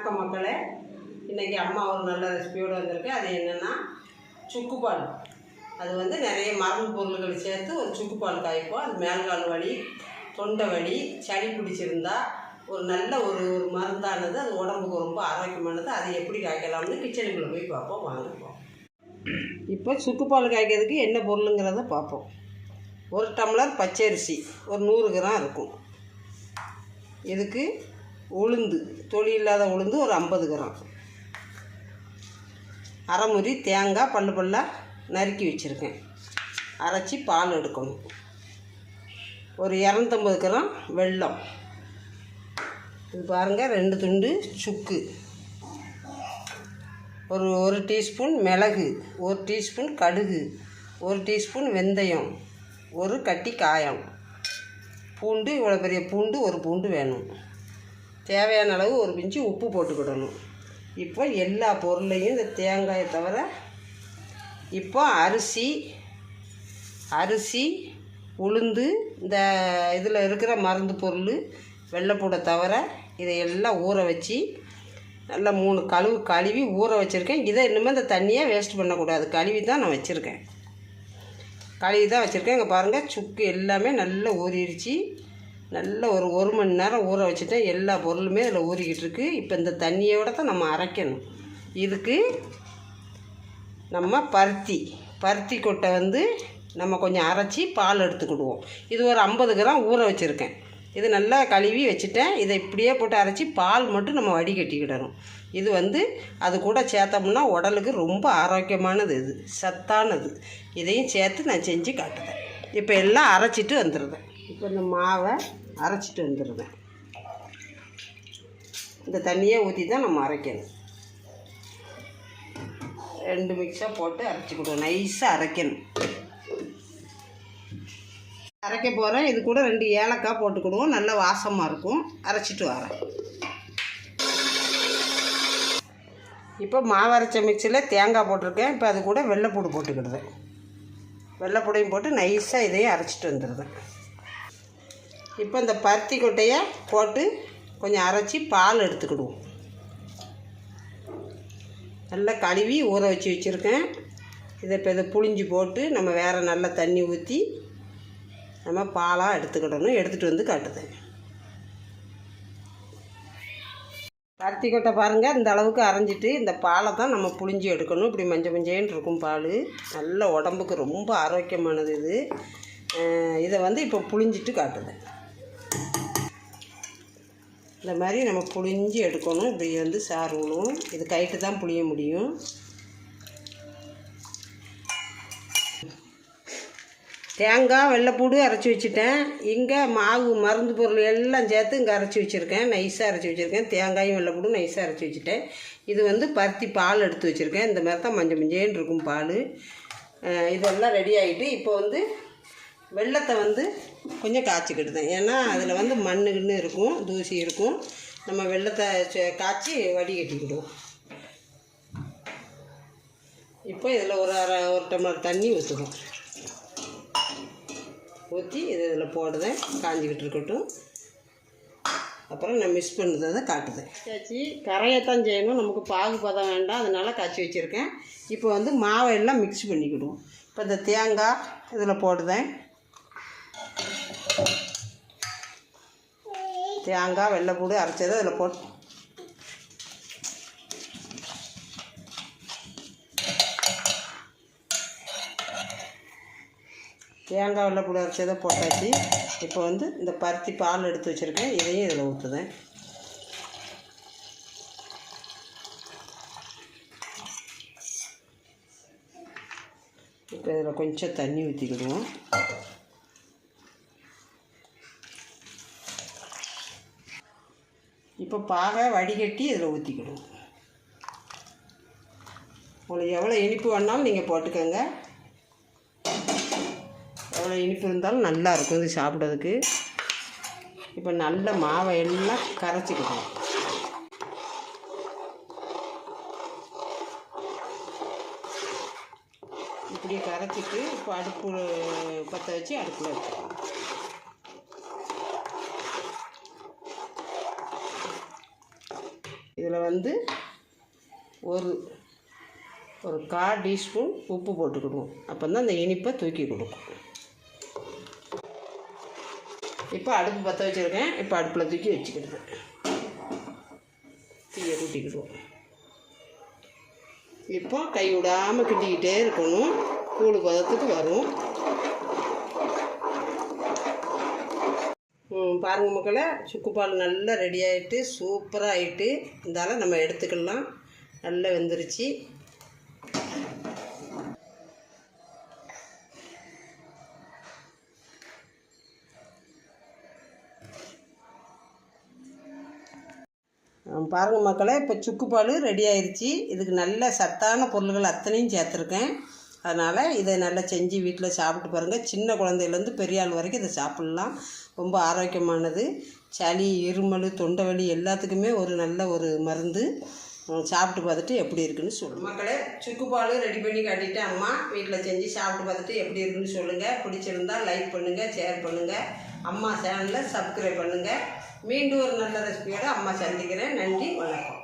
வணக்கம் மக்களே. இன்றைக்கி அம்மா ஒரு நல்ல ரெசிபியோடு வந்திருக்கு. அது என்னென்னா சுக்குப்பால். அது வந்து நிறைய மருந்து பொருள்கள் சேர்த்து ஒரு சுக்குப்பால் காய்ப்போம். அது மேல்கால் வலி, தொண்டை வலி, சளி பிடிச்சிருந்தா ஒரு நல்ல ஒரு மருந்தானது. அது உடம்புக்கு ரொம்ப ஆரோக்கியமானது. அது எப்படி காய்க்கலாம்னு கிச்சனுக்குள்ளே போய் பார்ப்போம். வாங்கிப்போம். இப்போ சுக்குப்பால் காய்க்கிறதுக்கு என்ன பொருளுங்கிறத பார்ப்போம். ஒரு டம்ளர் பச்சரிசி ஒரு 100 கிராம் இருக்கும். இதுக்கு உளுந்து, தொளி இல்லாத உளுந்து ஒரு 50 கிராம், அரைமுறி தேங்காய் பல்லாக நறுக்கி வச்சுருக்கேன். அரைச்சி பால் எடுக்கணும். ஒரு 250 கிராம் வெல்லம். இது பாருங்கள், 2 துண்டு சுக்கு, ஒரு டீஸ்பூன் மிளகு, 1 டீஸ்பூன் கடுகு, 1 டீஸ்பூன் வெந்தயம், ஒரு கட்டி காயம், பூண்டு, இவ்வளோ பெரிய பூண்டு, ஒரு பூண்டு வேணும். தேவையான அளவு ஒரு பிஞ்சு உப்பு போட்டுக்கிடணும். இப்போ எல்லா பொருளையும் இந்த தேங்காயை தவிர இப்போ அரிசி உளுந்து, இந்த இதில் இருக்கிற மருந்து பொருள் வெள்ளைப்பூடை தவிர இதையெல்லாம் ஊற வச்சு நல்லா 3 கழுவி ஊற வச்சுருக்கேன். இதை இன்னுமே இந்த தண்ணியை வேஸ்ட் பண்ணக்கூடாது. கழுவி தான் நான் வச்சுருக்கேன். இங்கே பாருங்கள், சுக்கு எல்லாமே நல்லா ஊறிடுச்சு. நல்லா ஒரு மணி நேரம் ஊற வச்சுட்டேன். எல்லா பொருளுமே அதில் ஊறிக்கிட்டு இருக்குது. இப்போ இந்த தண்ணியோட தான் நம்ம அரைக்கணும். இதுக்கு நம்ம பருத்தி கொட்டை வந்து நம்ம கொஞ்சம் அரைச்சி பால் எடுத்துக்கிடுவோம். இது ஒரு 50 கிராம் ஊற வச்சுருக்கேன். இது நல்லா கழுவி வச்சுட்டேன். இதை இப்படியே போட்டு அரைச்சி பால் மட்டும் நம்ம வடிகட்டிக்கிடணும். இது வந்து அது கூட சேர்த்தோம்னா உடலுக்கு ரொம்ப ஆரோக்கியமானது, இது சத்தானது. இதையும் சேர்த்து நான் செஞ்சு காட்டுறேன். இப்போ எல்லாம் அரைச்சிட்டு வந்துடுறேன். இப்போ இந்த மாவை அரைச்சிட்டு வந்துடுறேன். இந்த தண்ணியை ஊற்றி தான் நம்ம அரைக்கணும். 2 மிக்ஸாக போட்டு அரைச்சிக்கிடுவோம். நைஸாக அரைக்கணும். அரைக்க போகிறேன். இது கூட 2 ஏலக்காய் போட்டுக்கிடுவோம். நல்ல வாசமாக இருக்கும். அரைச்சிட்டு வரேன். இப்போ மாவு அரைச்ச மிக்ஸியில் தேங்காய் போட்டிருக்கேன். இப்போ அது கூட வெள்ளைப்பூடு போட்டுக்கிடுவேன். வெள்ளைப்பூடையும் போட்டு நைஸாக இதையும் அரைச்சிட்டு வந்துடுவேன். இப்போ இந்த பருத்தி கொட்டையை போட்டு கொஞ்சம் அரைச்சி பால் எடுத்துக்கிடுவோம். நல்லா கழுவி ஊற வச்சுருக்கேன். இதை புழிஞ்சு போட்டு நம்ம வேறு நல்லா தண்ணி ஊற்றி நம்ம பாலாக எடுத்துக்கிடணும். எடுத்துகிட்டு வந்து காட்டுதேன். பருத்தி கொட்டை பாருங்கள், இந்த அளவுக்கு அரைஞ்சிட்டு இந்த பாலை தான் நம்ம புழிஞ்சி எடுக்கணும். இப்படி மஞ்சேன்னு இருக்கும் பால். நல்ல உடம்புக்கு ரொம்ப ஆரோக்கியமானது இது. இதை வந்து இப்போ புழிஞ்சிட்டு காட்டுதேன். இந்த மாதிரி நம்ம புழிஞ்சி எடுக்கணும். இப்படி வந்து சாறு விழுவும். இது கைட்டு தான் புழிய முடியும். தேங்காய் வெள்ளைப்பூடு அரைச்சி வச்சுட்டேன். இங்கே மாவு மருந்து பொருள் எல்லாம் சேர்த்து இங்கே அரைச்சி வச்சுருக்கேன். நைஸாக அரைச்சி வச்சுருக்கேன். தேங்காயும் வெள்ளைப்பூடும் நைஸாக அரைச்சி வச்சுட்டேன். இது வந்து பருத்தி பால் எடுத்து வச்சுருக்கேன். இந்த மாதிரி தான் மஞ்சேன்னு இருக்கும் பால். இதெல்லாம் ரெடி ஆகிட்டு இப்போ வந்து வெள்ளத்தை வந்து கொஞ்சம் காய்ச்சிக்கிட்டுதேன். ஏன்னா அதில் வந்து மண்ணுன்னு இருக்கும், தூசி இருக்கும். நம்ம வெள்ளத்தை காய்ச்சி வடிகட்டிக்கிடுவோம். இப்போ இதில் ஒரு டம்ளர் தண்ணி ஊற்றுவோம். ஊற்றி இதில் போடுதேன். காஞ்சிக்கிட்டு இருக்கட்டும். அப்புறம் நான் மிக்ஸ் பண்ணுறதை காட்டுதேன். காய்ச்சி கரையத்தான் செய்யணும். நமக்கு பாகு பதம் வேண்டாம். அதனால் காய்ச்சி வச்சுருக்கேன். இப்போ வந்து மாவை எல்லாம் மிக்ஸ் பண்ணிக்கிடுவோம். இப்போ இந்த தேங்காய் இதில் போடுதேன். தேங்காய் வெள்ளைப்பூடு அரைச்சதை அதில் போட்டு தேங்காய் வெள்ளைப்பூடு அரைச்சதை போட்டாச்சு. இப்போ வந்து இந்த பருத்தி பால் எடுத்து வச்சுருக்கேன். இதையும் இதில் ஊற்றுதேன். இப்போ இதில் கொஞ்சம் தண்ணி ஊற்றிக்கிடுவோம். இப்போ பாகை வடிகட்டி இதில் ஊற்றிக்கிடுவோம். உங்களுக்கு எவ்வளோ இனிப்பு வேணாலும் நீங்கள் போட்டுக்கோங்க. எவ்வளோ இனிப்பு இருந்தாலும் நல்லாயிருக்கும் இது சாப்பிட்றதுக்கு. இப்போ நல்ல மாவை எல்லாம் கரைச்சிக்கிடுவோம். இப்படி கரைச்சிட்டு இப்போ அடுப்பு பற்ற வச்சு அடுப்பில் வச்சுக்கணும். இதில் ஒரு 1/4 டீஸ்பூன் உப்பு போட்டுக்கிடுவோம். அப்போ தான் அந்த இனிப்பை தூக்கி கொடுக்கும். இப்போ அடுப்பு பற்ற வச்சுருக்கேன். இப்போ அடுப்பில் தூக்கி வச்சுக்கிடுவேன். தீயை கூட்டிக்கிடுவோம். இப்போ கை விடாமல் கிண்டிக்கிட்டே இருக்கணும். கூழு பதத்துக்கு வரும். பாருங்கள் மக்களை, சுக்குப்பால் நல்லா ரெடி ஆகிட்டு சூப்பராக ஆகிட்டு இருந்தாலும் நம்ம எடுத்துக்கலாம். நல்லா வெந்துருச்சு. பாருங்கள் மக்களை, இப்போ சுக்குப்பால் ரெடி ஆயிடுச்சு. இதுக்கு நல்ல சத்தான பொருள்கள் அத்தனையும் சேர்த்துருக்கேன். அதனால் இதை நல்லா செஞ்சு வீட்டில் சாப்பிட்டு பாருங்கள். சின்ன குழந்தையிலேருந்து பெரிய ஆள் வரைக்கும் இதை சாப்பிட்லாம். ரொம்ப ஆரோக்கியமானது. சளி, இருமல், தொண்டை வலி எல்லாத்துக்குமே ஒரு நல்ல ஒரு மருந்து. சாப்பிட்டு பார்த்துட்டு எப்படி இருக்குன்னு சொல்லுங்கள் மக்களே. சுக்குப்பால் ரெடி பண்ணி காட்டிட்டு அம்மா வீட்டில் செஞ்சு சாப்பிட்டு பார்த்துட்டு எப்படி இருக்குன்னு சொல்லுங்கள். பிடிச்சிருந்தா லைக் பண்ணுங்கள், ஷேர் பண்ணுங்கள். அம்மா சேனலில் சப்ஸ்கிரைப் பண்ணுங்கள். மீண்டும் ஒரு நல்ல ரெசிபியோடு அம்மா சந்திக்கிறேன். நன்றி, வணக்கம்.